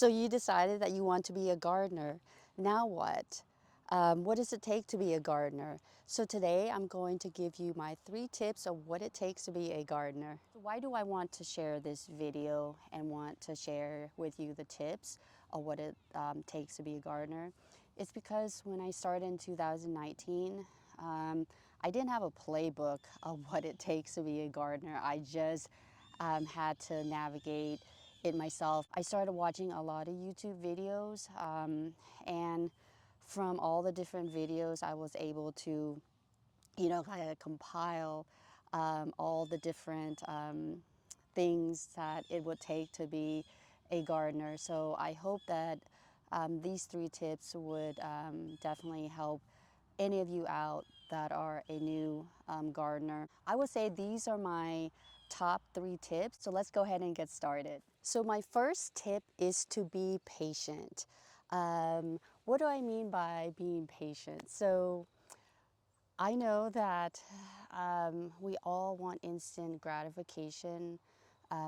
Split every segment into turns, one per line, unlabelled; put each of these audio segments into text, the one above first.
So you decided that you want to be a gardener. Now what? What does it take to be a gardener? So today I'm going to give you my 3 tips of what it takes to be a gardener. So why do I want to share this video and want to share with you the tips of what it takes to be a gardener? It's because when I started in 2019, I didn't have a playbook of what it takes to be a gardener. I just had to navigate it myself. I started watching a lot of YouTube videos, and from all the different videos, I was able to, kind of compile all the different things that it would take to be a gardener. So I hope that these 3 tips would definitely help any of you out that are a new gardener. I would say these are my top 3 tips. So let's go ahead and get started. So my first tip is to be patient. What do I mean by being patient? So I know that we all want instant gratification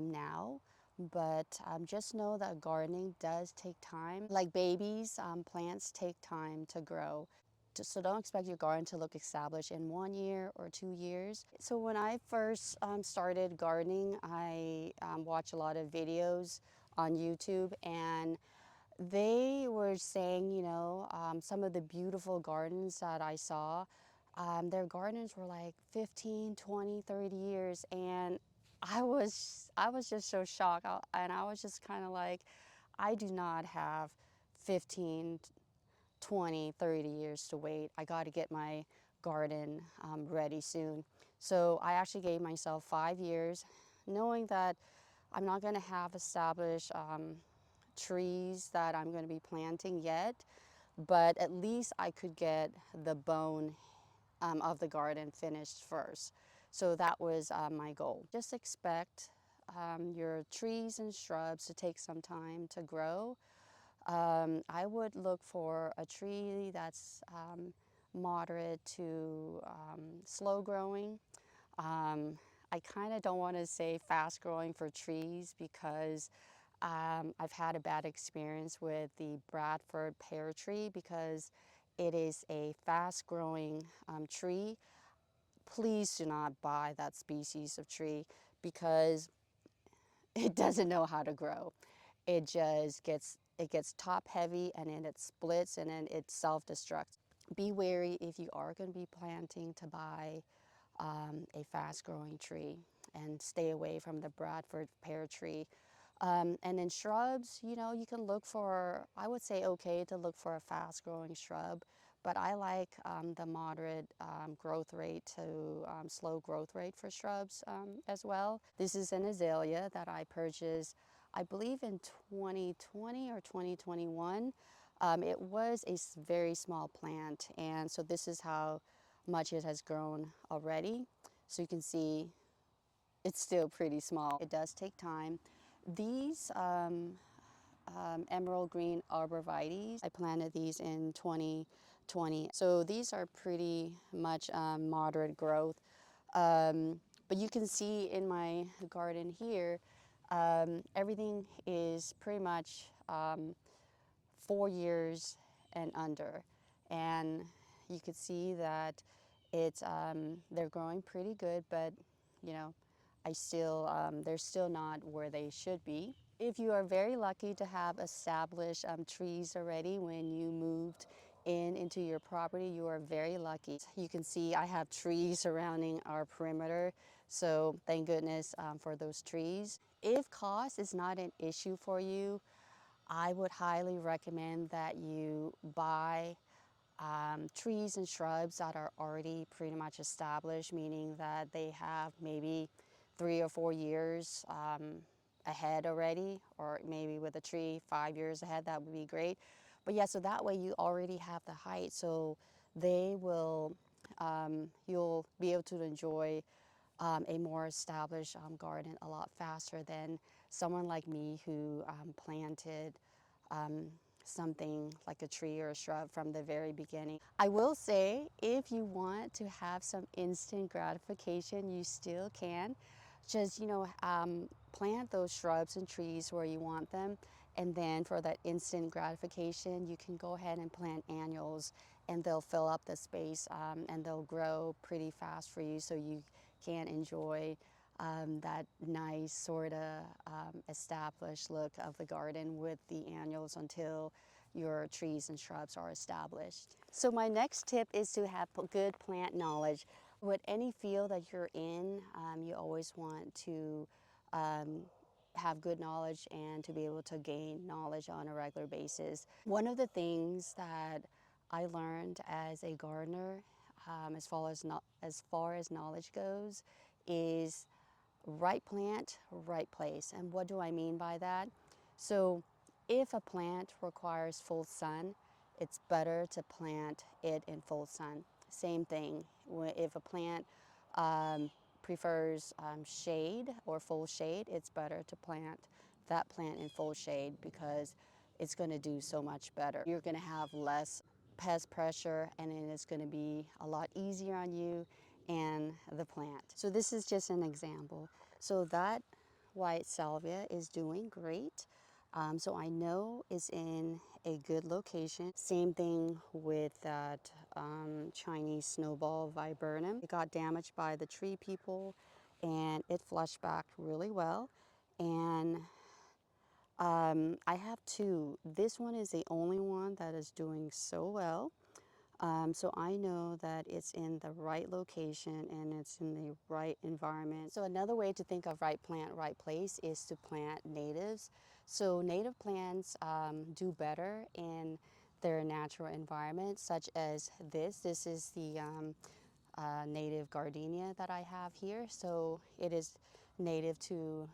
now, but just know that gardening does take time. Like babies, plants take time to grow. So don't expect your garden to look established in 1 year or 2 years. So when I first started gardening, I watched a lot of videos on YouTube, and they were saying, some of the beautiful gardens that I saw, their gardens were like 15, 20, 30 years. And I was just so shocked. And I was just kind of like, I do not have 15, 20, 30 years to wait. I got to get my garden ready soon. So I actually gave myself 5 years, knowing that I'm not going to have established trees that I'm going to be planting yet, but at least I could get the bone of the garden finished first. So that was my goal. Just expect your trees and shrubs to take some time to grow. I would look for a tree that's moderate to slow growing. I kind of don't want to say fast growing for trees because I've had a bad experience with the Bradford pear tree because it is a fast growing tree. Please do not buy that species of tree because it doesn't know how to grow. It gets top heavy, and then it splits, and then it self-destructs. Be wary if you are going to be planting to buy a fast growing tree, and stay away from the Bradford pear tree. And then shrubs, you can look for, I would say okay to look for a fast growing shrub, but I like the moderate growth rate to slow growth rate for shrubs as well. This is an azalea that I purchased, I believe in 2020 or 2021. It was a very small plant, and so this is how much it has grown already. So you can see it's still pretty small. It does take time. These emerald green arborvitaes, I planted these in 2020. So these are pretty much moderate growth. But you can see in my garden here, everything is pretty much 4 years and under. And you could see that they're growing pretty good, but you know, they're still not where they should be. If you are very lucky to have established trees already when you moved into your property, you are very lucky. You can see I have trees surrounding our perimeter, so thank goodness for those trees. If cost is not an issue for you, I would highly recommend that you buy trees and shrubs that are already pretty much established, meaning that they have maybe 3 or 4 years ahead already, or maybe with a tree 5 years ahead. That would be great. But yeah, so that way you already have the height, so they will you'll be able to enjoy a more established garden a lot faster than someone like me who planted something like a tree or a shrub from the very beginning. I will say, if you want to have some instant gratification, you still can. Just, plant those shrubs and trees where you want them, And then for that instant gratification, you can go ahead and plant annuals, and they'll fill up the space, and they'll grow pretty fast for you, so you can enjoy that nice sort of established look of the garden with the annuals until your trees and shrubs are established. So my next tip is to have good plant knowledge. With any field that you're in, you always want to um, have good knowledge and to be able to gain knowledge on a regular basis. One of the things that I learned as a gardener, as far as knowledge goes, is right plant, right place. And what do I mean by that? So if a plant requires full sun, it's better to plant it in full sun. Same thing, if a plant um, prefers shade or full shade, it's better to plant that plant in full shade because it's going to do so much better. You're going to have less pest pressure, and then it's going to be a lot easier on you and the plant. So this is just an example. So that white salvia is doing great. So I know it's in a good location. Same thing with that Chinese snowball viburnum. It got damaged by the tree people and it flushed back really well. And I have two. This one is the only one that is doing so well. So I know that it's in the right location and it's in the right environment. So another way to think of right plant, right place is to plant natives. So native plants do better in their natural environment, such as this. This is the native gardenia that I have here. So it is native to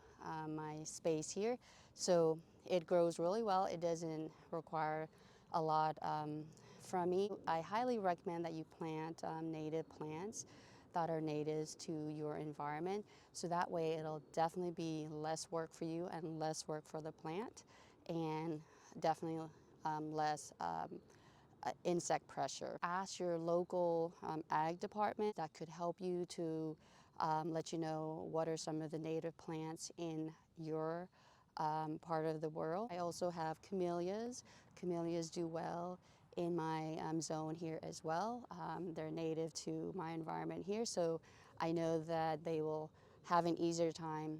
my space here. So it grows really well. It doesn't require a lot from me. I highly recommend that you plant native plants that are natives to your environment. So that way it'll definitely be less work for you and less work for the plant, and definitely less insect pressure. Ask your local ag department that could help you to let you know what are some of the native plants in your part of the world. I also have camellias. Camellias do well in my zone here as well. They're native to my environment here, so I know that they will have an easier time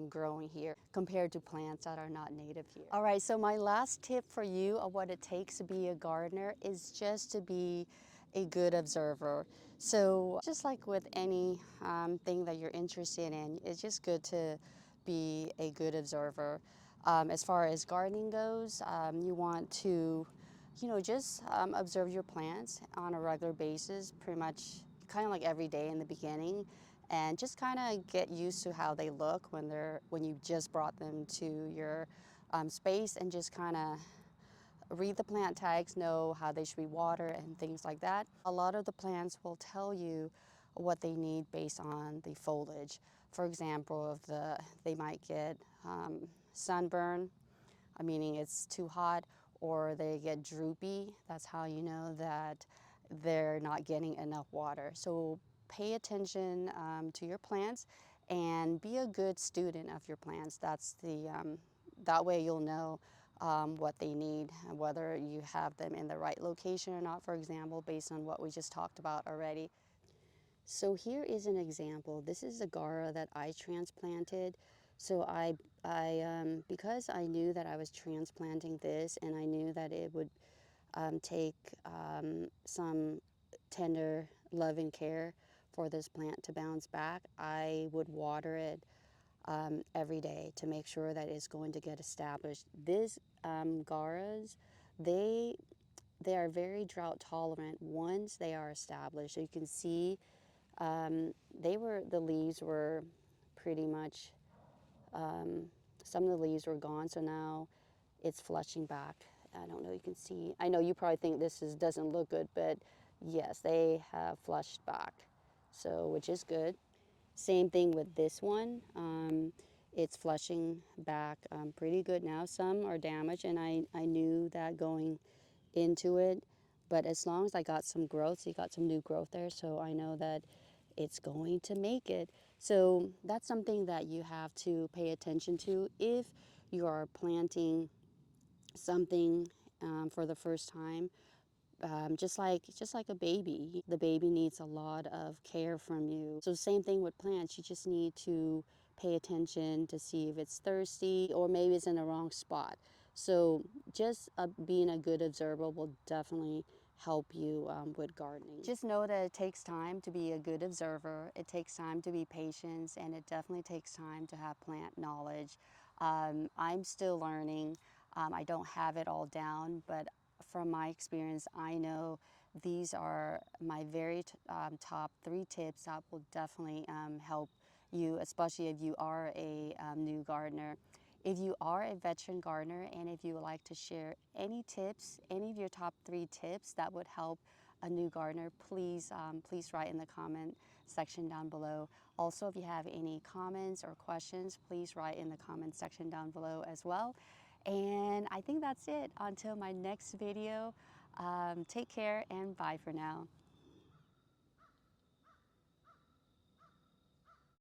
growing here compared to plants that are not native here. All right, so my last tip for you of what it takes to be a gardener is just to be a good observer. So just like with any thing that you're interested in, it's just good to be a good observer. As far as gardening goes, you want to, just observe your plants on a regular basis, pretty much kind of like every day in the beginning, and just kind of get used to how they look when you just brought them to your space, and just kind of read the plant tags, know how they should be watered and things like that. A lot of the plants will tell you what they need based on the foliage. For example, they might get sunburn, meaning it's too hot, or they get droopy. That's how you know that they're not getting enough water. So pay attention to your plants and be a good student of your plants. That way you'll know what they need and whether you have them in the right location or not, for example, based on what we just talked about already. So here is an example. This is a Gaura that I transplanted. So because I knew that I was transplanting this, and I knew that it would take some tender love and care for this plant to bounce back, I would water it every day to make sure that it's going to get established. These Gauras, they they are very drought tolerant once they are established. So you can see the leaves were pretty much, um, some of the leaves were gone, so now it's flushing back. I don't know, you can see, I know you probably think doesn't look good, but yes, they have flushed back, so which is good. Same thing with this one. It's flushing back pretty good now. Some are damaged, and I knew that going into it, but as long as I got some growth, so you got some new growth there, so I know that it's going to make it. So that's something that you have to pay attention to if you are planting something for the first time, just like a baby, the baby needs a lot of care from you. So same thing with plants. You just need to pay attention to see if it's thirsty or maybe it's in the wrong spot. So just being a good observer will definitely help you with gardening. Just know that it takes time to be a good observer. It takes time to be patient, and it definitely takes time to have plant knowledge. I'm still learning. I don't have it all down, but from my experience, I know these are my very top 3 tips that will definitely help you, especially if you are a new gardener. If you are a veteran gardener and if you would like to share any tips, any of your top 3 tips that would help a new gardener, please write in the comment section down below. Also, if you have any comments or questions, please write in the comment section down below as well. And I think that's it. Until my next video, take care and bye for now.